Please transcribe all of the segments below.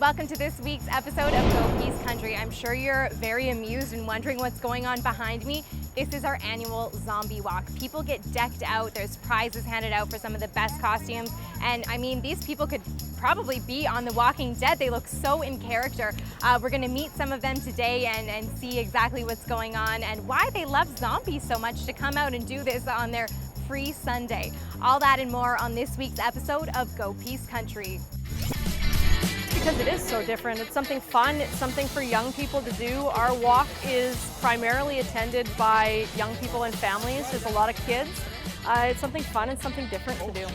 Welcome to this week's episode of Go Peace Country. I'm sure you're very amused and wondering what's going on behind me. This is our annual zombie walk. People get decked out, there's prizes handed out for some of the best costumes, and I mean, these people could probably be on The Walking Dead. They look so in character. We're gonna meet some of them today and see exactly what's going on and why they love zombies so much to come out and do this on their free Sunday. All that and more on this week's episode of Go Peace Country. Because it is so different. It's something fun, it's something for young people to do. Our walk is primarily attended by young people and families. There's a lot of kids. It's something fun and something different to do.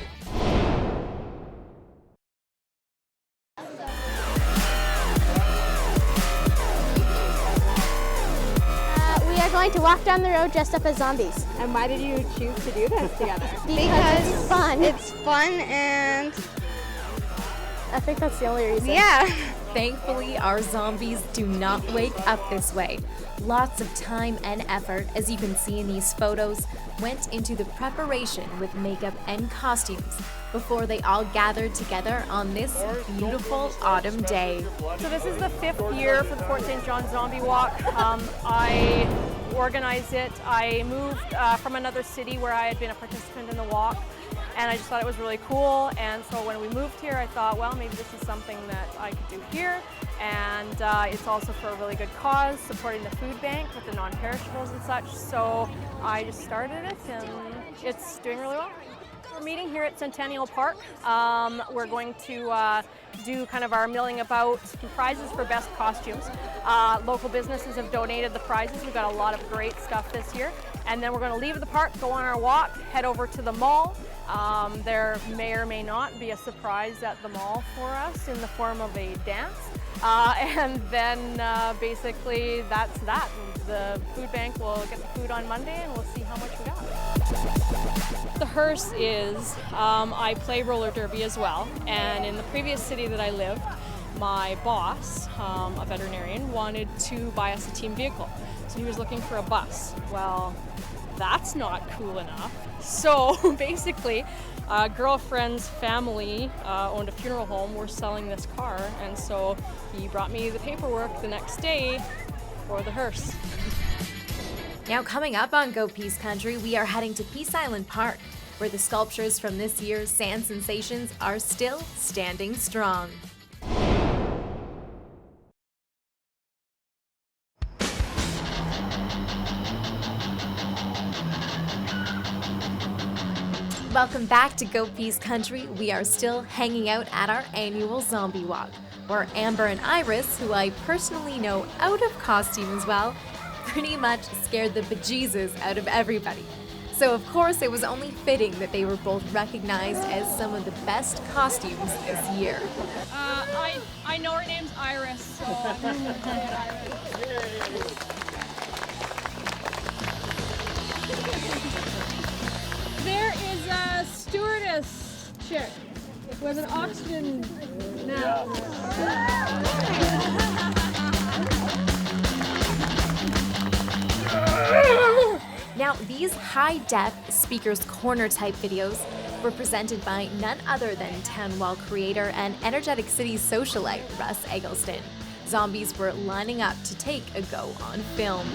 We are going to walk down the road dressed up as zombies. And why did you choose to do this together? Because it's fun. It's fun and I think that's the only reason. yeah. Thankfully, our zombies do not wake up this way. Lots of time and effort, as you can see in these photos, went into the preparation with makeup and costumes before they all gathered together on this beautiful autumn day. So this is the 5th year for the Fort St. John Zombie Walk. I organized it. I moved from another city where I had been a participant in the walk, and I just thought it was really cool. And so when we moved here, I thought, well, maybe this is something that I could do here. And it's also for a really good cause, supporting the food bank with the non-perishables and such. So I just started it, and it's doing really well. We're meeting here at Centennial Park. We're going to do kind of our milling about prizes for best costumes. Local businesses have donated the prizes. We've got a lot of great stuff this year. And then we're going to leave the park, go on our walk, head over to the mall. There may or may not be a surprise at the mall for us in the form of a dance. And then basically that's that. The food bank will get the food on Monday and we'll see how much we got. The hearse is, I play roller derby as well, and in the previous city that I lived, my boss, a veterinarian, wanted to buy us a team vehicle. So he was looking for a bus. Well, that's not cool enough. So basically, a girlfriend's family owned a funeral home. We're selling this car, and so he brought me the paperwork the next day for the hearse. Now coming up on Go Peace Country, we are heading to Peace Island Park, where the sculptures from this year's Sand Sensations are still standing strong. Welcome back to Go Peace Country. We are still hanging out at our annual zombie walk, where Amber and Iris, who I personally know out of costume as well, pretty much scared the bejesus out of everybody. So of course it was only fitting that they were both recognized as some of the best costumes this year. I know her name's Iris, so I'm going to call it Iris. There is a stewardess chick with an oxygen mask. Now, these high-def Speaker's Corner type videos were presented by none other than Townwall creator and Energetic Cities socialite Russ Eggleston. Zombies were lining up to take a go on film.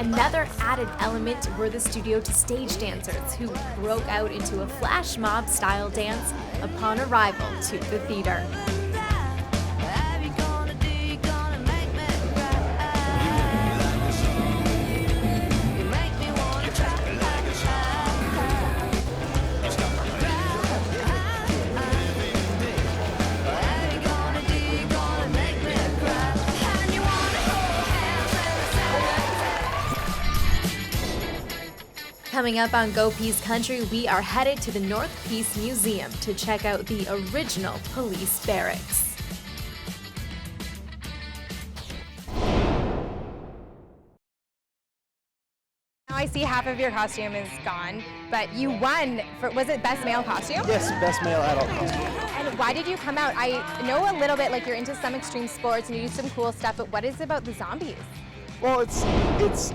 Another added element were the studio to stage dancers who broke out into a flash mob style dance upon arrival to the theater. Coming up on Go Peace Country, we are headed to the North Peace Museum to check out the original police barracks. Now I see half of your costume is gone, but you won for, was it best male costume? Yes, best male adult costume. And Why did you come out? I know a little bit, like you're into some extreme sports and you do some cool stuff, but what is it about the zombies? Well,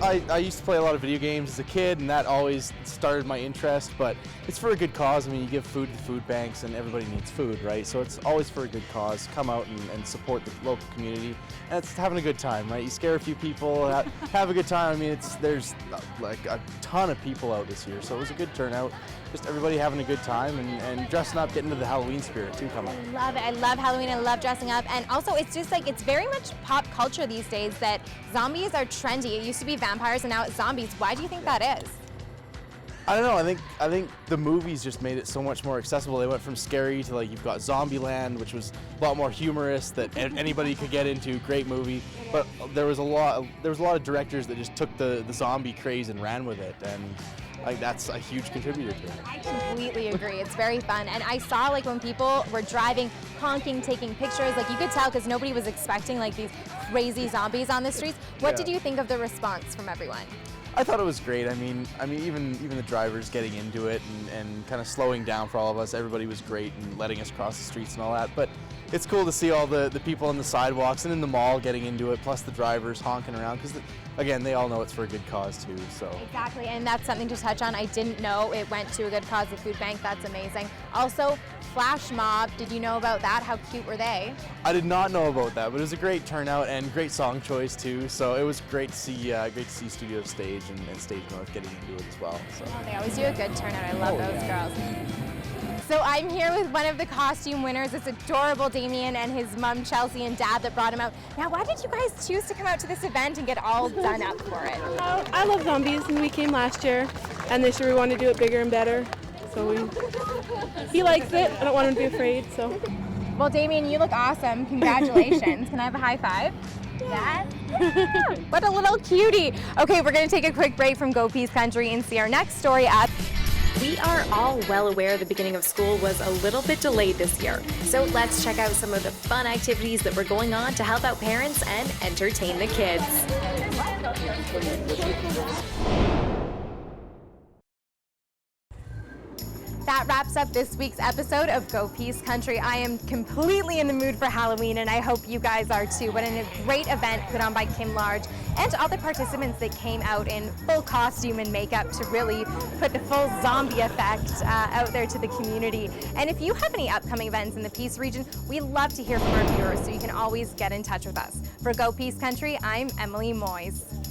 I used to play a lot of video games as a kid, and that always started my interest, but it's for a good cause. I mean, you give food to food banks, and everybody needs food, right? So it's always for a good cause. Come out and support the local community, and it's having a good time, right? You scare a few people, have a good time. I mean, there's like a ton of people out this year, so it was a good turnout. Just everybody having a good time and dressing up, getting into the Halloween spirit too coming. I love it. I love Halloween. I love dressing up. And also, it's just like, it's very much pop culture these days that zombies are trendy. It used to be vampires and now it's zombies. Why do you think that is? I don't know. I think the movies just made it so much more accessible. They went from scary to, like, you've got Zombieland, which was a lot more humorous that anybody could get into. Great movie, but there was a lot of directors that just took the zombie craze and ran with it, and like that's a huge contributor to it. I completely agree. It's very fun, and I saw like when people were driving, honking, taking pictures, like you could tell because nobody was expecting like these crazy zombies on the streets. What did you think of the response from everyone? I thought it was great. I mean, even the drivers getting into it and kind of slowing down for all of us. Everybody was great and letting us cross the streets and all that. But it's cool to see all the people on the sidewalks and in the mall getting into it, plus the drivers honking around because, again, they all know it's for a good cause too. So exactly, and that's something to touch on. I didn't know it went to a good cause, the food bank. That's amazing. Also, flash mob. Did you know about that? How cute were they? I did not know about that, but it was a great turnout and great song choice too. So it was great to see Studio Stage and Stage North getting into it as well. So. Oh, they always do a good turnout. I love those girls. So I'm here with one of the costume winners. It's adorable Damien and his mom Chelsea and dad that brought him out. Now, why did you guys choose to come out to this event and get all done up for it? I love zombies, and we came last year, and this year we want to do it bigger and better. So he likes it. I don't want him to be afraid. So. Well, Damien, you look awesome. Congratulations. Can I have a high five? Yes. What a little cutie. Okay, we're going to take a quick break from Go Peas Country and see our next story up. We are all well aware the beginning of school was a little bit delayed this year, so let's check out some of the fun activities that were going on to help out parents and entertain the kids. That wraps up this week's episode of Go Peas Country. I am completely in the mood for Halloween, and I hope you guys are too. What a great event put on by Kim Large and all the participants that came out in full costume and makeup to really put the full zombie effect out there to the community. And if you have any upcoming events in the Peace region, we love to hear from our viewers, so you can always get in touch with us. For Go Peas Country, I'm Emily Moyes.